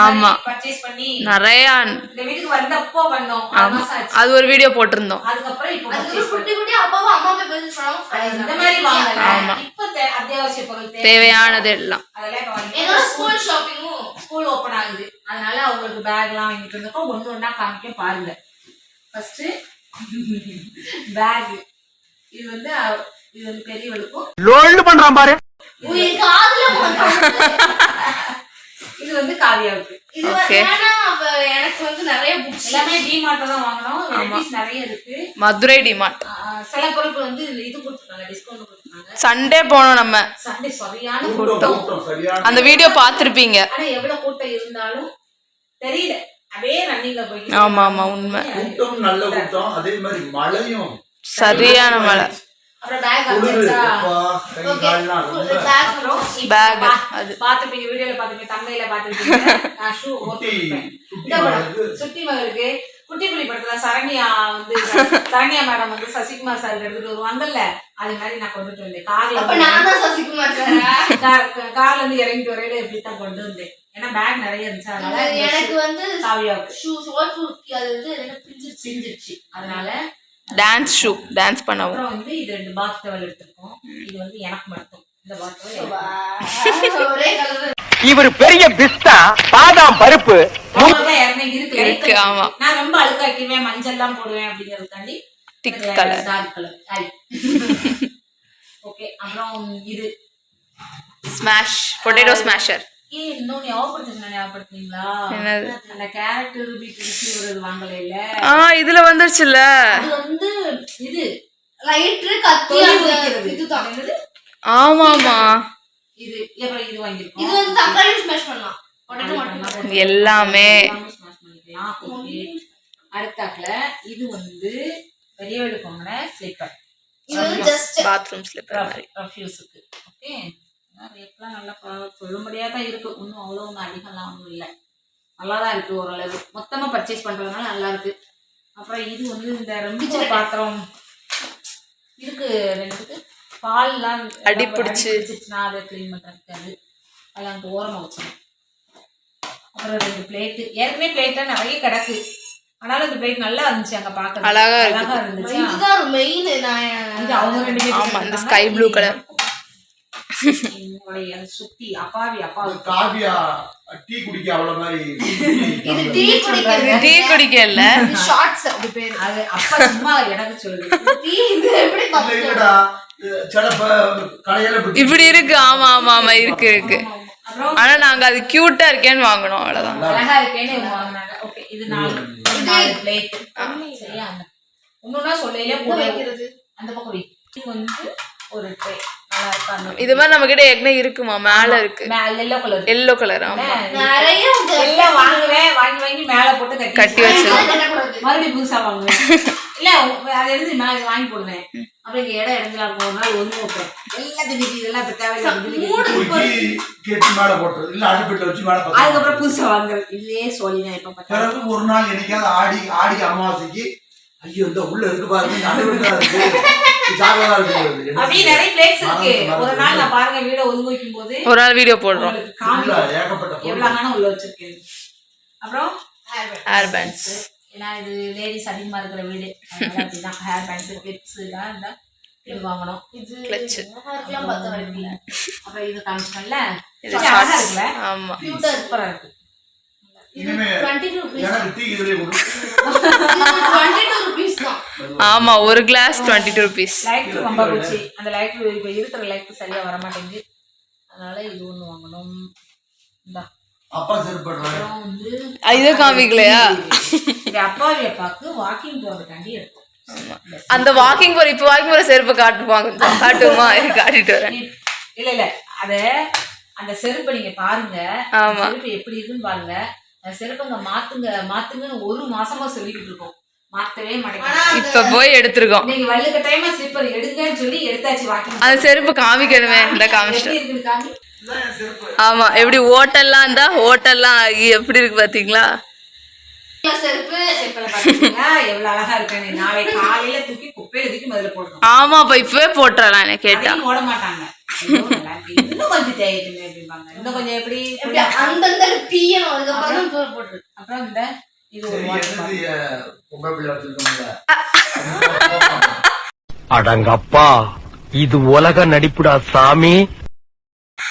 ஆமா பர்ச்சேஸ் பண்ணி நிறைய இந்த வீட்டுக்கு வந்தப்போ பண்ணோம். அது ஒரு வீடியோ போட்டிருந்தோம். அதுக்கப்புறம் இப்போ குட்டி குட்டி அப்பாவும் அம்மா போய் பர்ச்சேஸ் பண்ணாங்க. இந்த மாதிரி வாங்கல. ஆமா இப்போ அத்தியாவசிய பொருள் தேவையானது எல்லாம் அதெல்லாம் இப்போ வாங்கி என்னோட ஸ்கூல் ஷாப்பிங்கும் ஸ்கூல் ஓபன் ஆகுது. அதனால அவங்களுக்கு பேக்லாம் வாங்கிட்டு இருந்தப்போ ஒன்று ஒன்றா காமிக்க பாருங்க. ஃபர்ஸ்ட் பேக் இது வந்து பெரியவளுக்கும் லோல்டு பண்றான் பாரு. இது வந்து காவியாவுக்கு. இது ஏன்னா எனக்கு வந்து நிறைய புக்ஸ் எல்லாமே டிமார்ட்ல தான் வாங்கணும். வெரைட்டிஸ் நிறைய இருக்கு. மதுரை டிமார்ட். சில பொருட்கள் வந்து இது கொடுத்துருக்காங்க, டிஸ்கவுண்ட் கொடுத்துருக்காங்க. சண்டே போனோம் நம்ம. சண்டே சரியான கூட்டம். அந்த வீடியோ பார்த்திருப்பீங்க. ஆனா எவ்வளவு கூட்டம் இருந்தாலும் தெரியல, அப்படியே ரன்னிங்ல போயிட்டு. ஆமா ஆமா உண்மை. கூட்டம் நல்ல கூட்டம். அதே மாதிரி மழையும் சரியான மழை. அப்புறம் பேக் வந்துச்சா பேக் அது பாத்துப்பீங்க, வீடியோல பாத்துப்பீங்க, தமிழ்ல பாத்துப்பீங்க. நான் ஷூ சுட்டி மகளுக்கு குட்டி புலி படத்துல சரண்யா மேடம் வந்து சசிகுமார் சார் எடுத்துட்டு வருவாங்கல்ல, அது மாதிரி நான் கொண்டுட்டு வந்தேன். கார்ல இருந்து இறங்கிட்டு வரையில இப்படித்தான் கொண்டு வந்தேன். ஏன்னா பேக் நிறைய இருந்துச்சு. அதனால எனக்கு வந்து காவியாவுக்கு அது வந்து பிஞ்சிருச்சு. அதனால டான்ஸ் ஷூ டான்ஸ் பண்ணவும். அப்புறம் வந்து இது 2 பாத் டவல் எடுத்துருக்கோம். இது வந்து எனக்கு மட்டும். இந்த பாத் டவல் ஒரே கலர். இவர் பெரிய பிஸ்தா பாதாம் பருப்பு இருக்கு. ஆமா நான் ரொம்ப அழுக்காக்கிடுவேன், மஞ்சள் எல்லாம் போடுவேன் அப்படிங்கறதுக்காண்டி திக் கலர் டார்க் கலர். ஓகே. அப்புறம் இது ஸ்மாஷ் பொட்டேட்டோ ஸ்மாஷர். இன்னும் ஞாபகப்படுத்துனீங்களா? அந்த கேரட் பீட்ரூட் வாங்கல இல்ல, இதுல வந்துருச்சுல்ல. அது வந்து இது லைட்டர் கத்தி இதுதான் என்னது. ஆமா ஆமா இது அப்புறம் இது வாங்கிருக்கோம். இது வந்து தக்காளி ஸ்மாஷ் பண்ணலாம், பொட்டேட்டோ மட்டும் எல்லாமே ஸ்மாஷ் பண்ணிக்கலாம். ஓகே. அடுத்தாக்ல இது வந்து பெரியவளுக்கு வாங்கின ஸ்லிப்பர். இது வந்து ஜஸ்ட் பாத்ரூம் ஸ்லிப்பர் மாதிரி ரஃப்யூஸ்க்கு. ஓகே. ரேட்லாம் நல்லா சொல்ல முடியாதான் இருக்கு. ஒன்றும் அவ்வளோ ஒன்றும் அதிகம்லாம் ஒன்றும் இல்லை, நல்லா தான் இருக்கு ஓரளவு. மொத்தமாக பர்ச்சேஸ் பண்ணுறதுனால நல்லா இருக்கு. அப்புறம் இது வந்து இந்த ரொம்ப பாத்திரம் இதுக்கு ரெண்டுக்கு பால்லாம் அடி பிடிச்சிச்சுன்னா அதை க்ளீன் பண்ணுறதுக்கு அதெல்லாம் வந்து ஓரமாக வச்சுக்கணும். அப்புறம் 2 பிளேட்டு. ஏற்கனவே பிளேட்லாம் நிறைய கிடக்கு, ஆனாலும் இந்த பிளேட் நல்லா இருந்துச்சு. அங்கே பார்க்க அழகா இருந்துச்சு. இதுதான் மெயின். இது அவங்க 2 பேரும். ஆமா இந்த ஸ்கை ப்ளூ கலர். சுத்தி அப்பாவி காவியா டீ குடிக்க அவ்வளவு மாதிரி. இது டீ குடிக்கல, ஷார்ட்ஸ் அது பேரு. அது அப்பா சும்மா எனக்கு சொல்லுது. டீ இது எப்படி இல்லடா சிலப்ப கடையில இப்படி இருக்கு. ஆமா ஆமா ஆமா இருக்கு இருக்கு. ஆனா நாங்க அது கியூட்டா இருக்கேன்னு வாங்கணும், அவ்வளவுதான். அழகா இருக்கேன்னு வாங்கினாங்க. ஓகே. இது 4 பிளேட். சரியா? ஒண்ணுன்னா சொல்லையிலே போட்டு வைக்கிறது. அந்த பக்கம் வை. இது வந்து ஒரு ட்ரே. இது மாதிரி நம்ம கிட்ட ஏற்கனவே இருக்குமா? மேல இருக்கு எல்லோ கலர். ஆமா நிறைய எல்லாம் வாங்குவேன், வாங்கி மேல போட்டு கட்டி வச்சிருக்கோம். மறுபடியும் புதுசா வாங்குவேன். இல்ல அதை எடுத்து மேல வாங்கி போடுவேன். அப்புறம் இங்க இடம் இடத்துல இருக்கும். ஒரு நாள் ஒண்ணு வைப்பேன். எல்லாத்தையும் இதெல்லாம் இப்ப தேவையில்லை. அதுக்கப்புறம் புதுசா வாங்குறது. இதே சொல்லிதான் இப்ப பார்த்தா. ஒரு நாள் என்னைக்காவது ஆடி அமாவாசைக்கு ஐயோ இந்த உள்ள இருக்கு பாருங்க, அப்படியே நிறைய பிளேஸ் இருக்கு. ஒரு நாள் நான் பாருங்க வீடியோ ஒதுங்கி வைக்கும் போது ஒரு நாள் வீடியோ போடுறோம். எவ்வளவு உள்ள வச்சிருக்கேன். அப்புறம் ஹேர் பேண்ட்ஸ். ஏன்னா இது லேடிஸ் அதிகமா இருக்கிற வீடு, அப்படிதான் ஹேர் பேண்ட்ஸ் கிளிப்ஸ் எல்லாம் இது வாங்கணும். இது கிளட்ச். அப்புறம் இது காமிச்சோம்ல, இது ஷார்ட்ஸ். ஆமா சூப்பரா இருக்கு. ஆமா ஒரு கிளாஸ் 22 rupees. லைட் ரொம்ப போச்சு. அந்த லைட் இப்ப இருக்கிற லைட் சரியா வர மாட்டேங்குது. அதனால இது ஒண்ணு வாங்கணும். இந்தா அப்பா செருப்படுறாங்க. வந்து இது காமிக்கலையா? இது அப்பாவி அப்பாக்கு வாக்கிங் போறதுக்காண்டி எடுத்தோம். அந்த வாக்கிங் போற இப்ப வாக்கிங் போற செருப்பு காட்டுவாங்க. காட்டுமா? காட்டிட்டு வரேன். இல்ல அத அந்த செருப்பை நீங்க பாருங்க. செருப்பு எப்படி இருக்குன்னு பாருங்க. அந்த செருப்பை மாத்துங்கன்னு 1 மாசமா சொல்லிக்கிட்டு இருக்கோம். மாத்தவே மாட்டேங்க. இப்ப போய் எடுத்துருக்கோம். நீங்க வள்ளுக்கு டைமா ஸ்லிப்பர் எடுங்கன்னு சொல்லி எடுத்தாச்சு. வாக்கிங் அந்த செருப்பு காமிக்கணுமே. இந்த காமிச்சிட்டேன். ஆமா எப்படி ஹோட்டல்லாம் இருந்தா ஹோட்டல்லாம் எப்படி இருக்கு பாத்தீங்களா? எவ்வளவு அழகா இருக்கு. நாளை காலையில தூக்கி குப்பையில தூக்கி முதல்ல போடணும். ஆமா இப்ப இப்பவே போட்டுறலாம். என்ன கேட்டா போட மாட்டாங்க. இன்னும் கொஞ்சம் தேய்க்கணும் அப்படிம்பாங்க. இன்னும் கொஞ்சம் எப்படி அந்தந்த பீயணும் அதுக்கப்புறம் தூர போட்டு. அப்புறம் இந்த இது ஒரு வாட்டர் பாட்டில். பொம்பளை பிள்ளை வச்சிருக்கோம்ல. அடங்கப்பா இது உலக நடிப்புடா சாமி.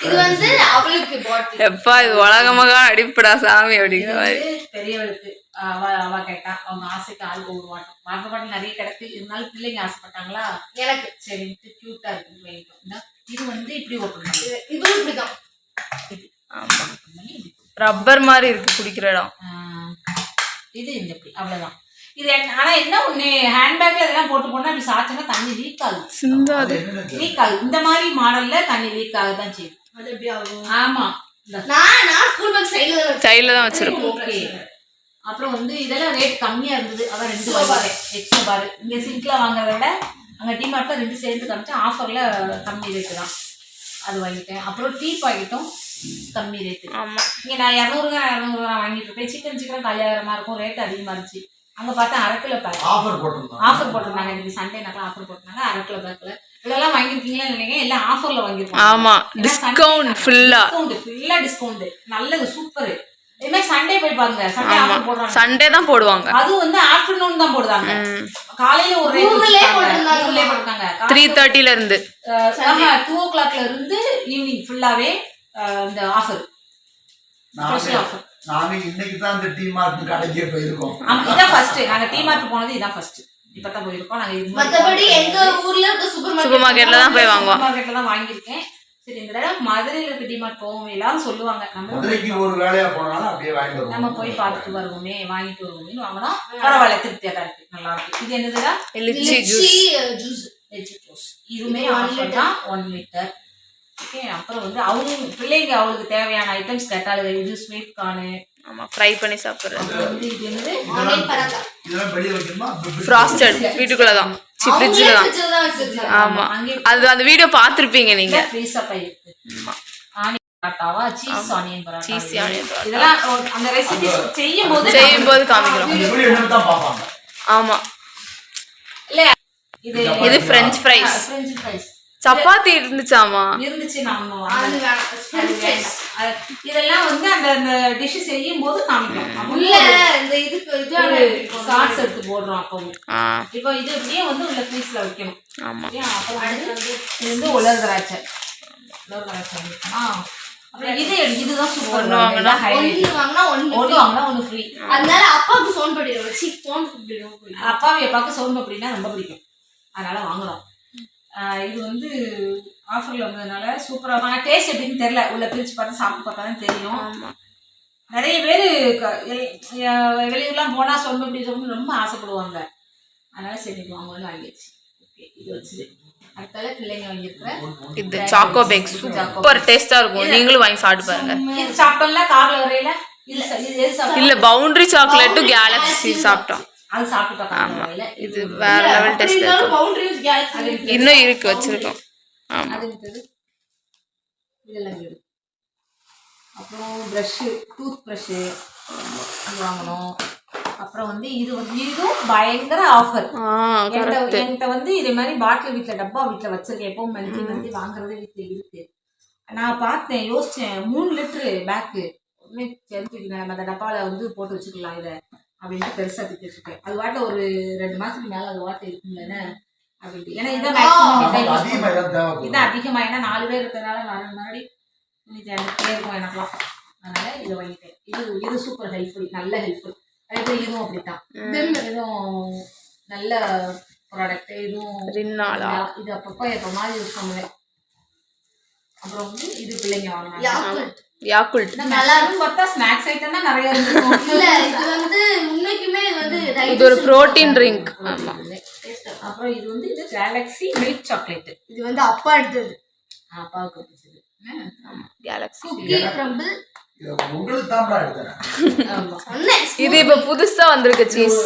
இது வந்து அவளுக்கு பாட்டில். எப்பா இது உலகமாக அடிப்படா சாமி அப்படிங்கிற மாதிரி. பெரியவளுக்கு அவ கேட்டா அவங்க ஆசைக்கு ஆளுக்கு ஒரு வாட்டர் பாட்டில் நிறைய கிடக்கு. இருந்தாலும் பிள்ளைங்க ஆசைப்பட்டாங்களா எனக்கு சரின்ட்டு கியூட்டா இருக்குன்னு வாங்கிட்டோம். இது வந்து இப்படி ஓப்பன் பண்ணி இதுவும் இப்படிதான். ஆமா ரப்பர் மாதிரி இருக்கு குடிக்கிற இடம். இது இந்த இப்படி அவ்வளவுதான். இது ஆனா என்ன ஒண்ணு ஹேண்ட்பேக்ல இதெல்லாம் போட்டு போனா அப்படி சாச்சனா தண்ணி லீக் ஆகுது. சிந்தாது லீக் ஆகுது. இந்த மாதிரி மாடல்ல தண்ணி லீக் ஆகுதான் செய்யும். அது எப்படி ஆகும்? ஆமா நான் ஸ்கூல் பேக் சைடுல தான் வச்சிருக்கோம். ஓகே. அப்புறம் வந்து இதெல்லாம் ரேட் கம்மியா இருந்தது. அதான் 2 ரூபாய் எக்ஸ்ட்ரா பாரு. இங்க சிங்க்ல வாங்குறத விட அங்க டிமார்ட்ல 2 சேர்ந்து காமிச்சா ஆஃபர்ல கம்மி ரேட்டு தான். அது வாங்கிட்டேன். அப்புறம் டீ பாக்கெட்டும் கம்மி ரேட்டு. ஆமா இங்க நான் 200 வாங்கிட்டு இருப்பேன். சீக்கிரம் காலியாகிற மாதிரி இருக்கும். ரேட் அதிகமா இருந்துச்சு. அங்க பார்த்தா அரை கிலோ பேக் ஆஃபர் போட்டிருந்தாங்க. இன்னைக்கு சண்டே நாட்கள் ஆஃபர் போட்டிருந்தாங்க. அரை கிலோ பேக்ல இதெல்லாம் வாங்கிருக்கீங்களா நினைக்கிறேன். எல்லாம் ஆஃபர்ல வாங்கிருக்கோம். ஆமா டிஸ்கவுண்ட் ஃபுல்லா டிஸ்கவுண்ட் நல்லது சூப்பர். இதே சண்டே போய் பாருங்க. சண்டே ஆஃபர் போடுறாங்க. சண்டே தான் போடுவாங்க. அது வந்து ஆஃப்டர்நூன் தான் போடுறாங்க. காலையில ஒரு ரேட் போட்டுருந்தாங்க 3:30ல இருந்து 2 o'clockல இருந்து ஈவினிங் ஃபுல்லாவே இந்த ஆஃபர் ஸ்பெஷல் ஆஃபர். நாங்க இன்னைக்கு தான் இந்த டீ மார்ட் கடைக்கே போயிருக்கோம். இதான் ஃபர்ஸ்ட். நாங்க டீ மார்ட் போனது இதான் ஃபர்ஸ்ட். இப்பதான் போயிருக்கோம். நாங்க மத்தபடி எங்க ஊர்ல இருக்க சூப்பர் மார்க்கெட்ல தான் போய் வாங்குவோம். சூப்பர் மார்க்கெட்ல தான் வாங்கியிருக்கேன். சரி இந்த தடவை மதுரையில இருக்க டி மார்ட் போவோம். எல்லாரும் சொல்லுவாங்க மதுரைக்கு ஒரு வேலையா போனாலும் அப்படியே வாங்கிட்டு வருவோம். நம்ம போய் பார்த்துட்டு வருவோமே வாங்கிட்டு வருவோமே வாங்கினா பரவாயில்ல திருப்தியா தான் இருக்கு. நல்லா இருக்கு. இது என்னதுடா? Litchi juice. இதுவுமே 1 லிட்டர். ஓகே. அப்புறம் வந்து அவளுக்கு தேவையான ஐட்டம்ஸ் கேட்டாலும் இது ஸ்வீட் கார்னு. ஆமா ஃப்ரை பண்ணி சாப்பிடுறது. இது என்னது? இதெல்லாம் வெளிய வைக்கணுமா? ஃப்ராஸ்டட் வீட்டுக்குள்ள தான். ஃப்ரிட்ஜ்ல தான். ஆமா அது அந்த வீடியோ பார்த்திருப்பீங்க நீங்க. ஃப்ரீசா பை இருக்கு. ஆனியன் பராட்டாவா cheese onion paratha. Cheese onion paratha. இதெல்லாம் அந்த ரெசிபி செய்யும்போது காமிக்கிறோம். அந்த வீடியோ என்ன தான் பாப்பாங்க. ஆமா இல்ல இது ஃப்ரெஞ்ச் ஃப்ரைஸ். சப்பாத்தி இருந்துச்சாமா? இருந்துச்சு. இதெல்லாம் வந்து அந்த டிஷ் செய்யும் போது காமிக்கும். உள்ள இந்த இதுக்கு சாஸ் எடுத்து போடுறோம். அப்பவும் இப்போ இது அப்படியே வந்து உள்ள ஃப்ரீஸ்ல வைக்கணும். ஆமா. அப்புறம் இது வந்து உலர் திராட்சை. அப்புறம் இதுதான் சூப்பர். ஒன்று வாங்கினா ஒன்று ஃப்ரீ. அதனால அப்பாவுக்கு சோன் பண்ணிடுவோம். அப்பாவுக்கு சோன் அப்படின்னா ரொம்ப பிடிக்கும். அதனால வாங்குறோம். இது வந்து ஆஃபர்ல வந்ததுனால சூப்பராக. ஆனால் டேஸ்ட் எப்படின்னு தெரியல. உள்ள பிரிச்சு பார்த்து சாப்பிட்டு பார்த்தா தான் தெரியும். நிறைய பேர் வெளியூர்லாம் போனால் சொன்பப்படி ரொம்ப ஆசைப்படுவாங்க. அதனால சரி வாங்கன்னு வாங்கிடுச்சு. ஓகே. இது வச்சுது. அடுத்தால பிள்ளைங்க வாங்கியிருக்கிறேன். இது சாக்கோ பேக் சூப்பர் டேஸ்டா இருக்கும். நீங்களும் வாங்கி சாப்பிட்டு பாருங்க. இது சாப்பிட்டோம்ல கார்ல வரையில. இல்ல பவுண்டரி சாக்லேட் கேலக்ஸி சாப்பிட்டோம். அது சாப்பிட்டு இது வேற லெவல் டேஸ்ட் இருக்கு. இன்னும் இருக்கு வச்சிருக்கோம். ஆமா அது இதெல்லாம் இருக்கு. அப்புறம் ப்ரஷ்ஷு டூத் ப்ரஷ்ஷு வாங்கணும். அப்புறம் வந்து இதுவும் பயங்கர ஆஃபர். என்கிட்ட வந்து இதே மாதிரி பாட்டில் வீட்டில் டப்பா வீட்டில் வச்சிருக்கேன். எப்பவும் மந்த்லி வாங்குறது வீட்டில் இருக்கு. நான் பார்த்தேன் யோசிச்சேன் 3 லிட்டரு பேக்கு சேர்த்துக்கிட்டேன். நம்ம அந்த டப்பாவில் வந்து போட்டு வச்சுக்கலாம் இதை அப்படின்ட்டு பெருசாக தூக்கி வச்சுருக்கேன். அது வாட்ட ஒரு 2 மாதத்துக்கு மேலே அது வாட்டை இருக்குங்களேன்னு அப்படின்ட்டு. ஏன்னா இதான் மேக்ஸிமம் இதான் அதிகமாக. ஏன்னா 4 பேர் இருக்கிறதுனால முன்னாடி எனக்கு இருக்கும் எனக்குலாம். அதனால இதை வாங்கிட்டேன். இது சூப்பர் ஹெல்ப்ஃபுல். நல்ல ஹெல்ப்ஃபுல். அதே மாதிரி இதுவும் அப்படித்தான். இதுவும் நல்ல ப்ராடக்ட். இதுவும் இது அப்பப்போ எப்போ மாதிரி யூஸ் பண்ணுவேன். அப்புறம் வந்து இது பிள்ளைங்க வாங்கினாங்க யாக்குல்ட். நல்லா இருக்கும். பார்த்தா ஸ்நாக்ஸ் ஐட்டம் தான் நிறைய இருக்கும். இல்ல இது வந்து உண்மைக்குமே இது ஒரு புரோட்டீன் ட்ரிங்க். ஆமா. அப்புறம் இது வந்து இது கேலக்ஸி மில்க் சாக்லேட். இது வந்து அப்பா எடுத்தது. அப்பாவுக்கு பிடிச்சது. ஆமா கேலக்ஸி குக்கி கிரம்பிள். உங்களுக்கு தான் எடுத்தேன். ஆமா. இது இப்ப புதுசா வந்திருக்கு சீஸ்.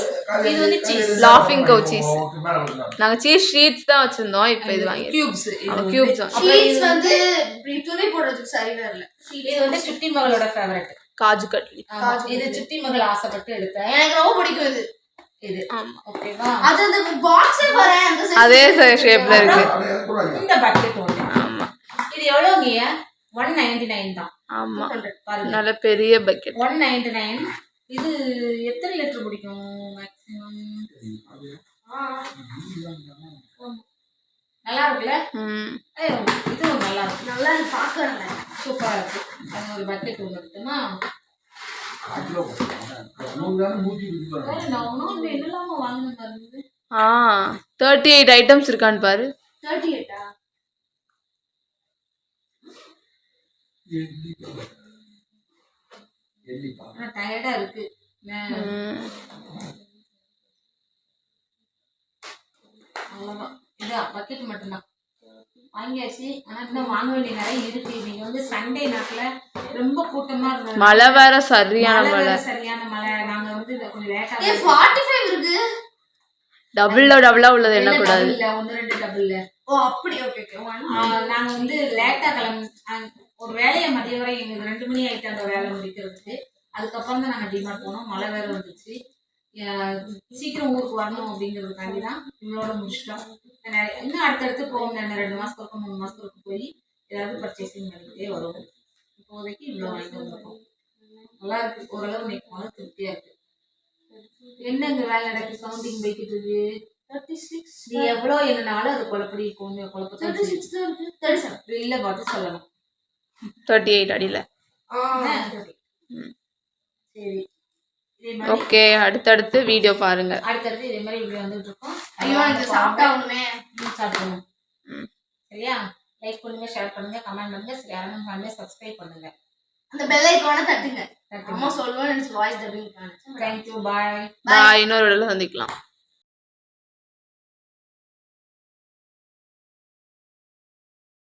இது வந்து சீஸ் லாஃபிங் கவ் சீஸ். நாங்க சீஸ் ஷீட்ஸ் தான் வச்சிருந்தோம். இப்போ இது வாங்கி கியூப்ஸ். கியூப்ஸ் சீஸ் வந்து துணி போடுறதுக்கு சரியா இல்ல. இது வந்து சுட்டி மகளோட ஃபேவரட். காஜு கட்லி. இது சுட்டி மகள் ஆசைப்பட்டு எடுத்தேன். எனக்கு ரொம்ப பிடிக்கும் இது. ஆமா. ஓகேவா? அது அந்த பாக்ஸே வர அந்த அதே ஷேப்ல இருக்கு. இந்த பக்கெட் ஒண்ணு. ஆமா. இது எவ்வளவுங்க? 199 தான். ஆமா, பாருங்க, நல்ல பெரிய பக்கெட். 199. இது எத்தனை லிட்டர் பிடிக்கும் மேக்ஸிமம்? நல்லா இருக்குல்ல? இதுவும் நல்லா இருக்கு. நல்லா இருக்கு பாக்கறேன். சூப்பரா இருக்கு. அது ஒரு பக்கெட் ஒன்று இருக்குன்னா என்னெல்லாம வாங்கின பாருங்க. 38 ஐட்டம்ஸ் இருக்கான்னு பாரு. 38ஆ? டயர்டா இருக்கு. அவ்வளவுதான். இது பக்கெட் மட்டும்தான் வாங்கியாச்சு. ஆனா இன்னும் வாங்க வேண்டிய நிறைய இருக்கு. நீங்க வந்து சண்டே நாட்ல ரொம்ப கூட்டமா இருந்தது. மழை வேற சரியான மழை. சரியான மழை. நாங்க வந்து கொஞ்சம் லேட்டா 45 இருக்கு. டபுளா உள்ளது என்ன கூடாது. இல்ல 1-2 டபுள்ல. ஓ அப்படி. Okay okay. நாங்க வந்து லேட்டா ஒரு வேலையை மதியம் வரை எங்களுக்கு 2 மணி ஆயிட்டு அந்த வேலை முடிக்கிறதுக்கு. அதுக்கப்புறம் தான் நாங்க டிமார்ட் போனோம். மழை வேற வந்துச்சு. சீக்கிரம் ஊருக்கு வரணும் அப்படிங்கிறதுக்காண்டி தான் இவங்களோட முடிச்சிட்டோம். இன்னும் அடுத்தடுத்து போவோம். 2 மாசத்துக்கு 3 மாசத்துக்கு போய் ஏதாவது பர்ச்சேசிங் பண்ணிக்கிட்டே வருவோம். இப்போதைக்கு இவ்வளோ வாங்கிட்டு வந்திருக்கோம். நல்லா இருக்கு. ஓரளவு இன்னைக்கு திருப்தியா இருக்கு. என்னங்க வேலை நடக்கு? சவுண்டிங் போய்கிட்டு இருக்கு. 36. நீ எவ்வளோ என்னனாலும் அது குழப்படி குழப்பத்தை 36 தான் இருக்கு. 37. இல்ல பார்த்து சொல்லணும். 38 அடியில. சரி, இதே மாதிரி ஓகே, அடுத்தடுத்து வீடியோ பாருங்க. அடுத்தடுத்து இதே மாதிரி இப்படி வந்துட்டு இருக்கோம். ஐயோ இது சாப்பிட்டாகணுமே. சாப்பிடணும். சரியா? லைக் பண்ணுங்க, ஷேர் பண்ணுங்க, கமெண்ட் பண்ணுங்க, யாரும் பண்ணுங்க, சப்ஸ்கிரைப் பண்ணுங்க. அந்த பெல் ஐகானை தட்டுங்க. அம்மா சொல்லுவேன். வாய்ஸ் டப்பிங் காணுச்சு. தேங்க்யூ. பாய். பாய். இன்னொரு வீடியோல சந்திக்கலாம்.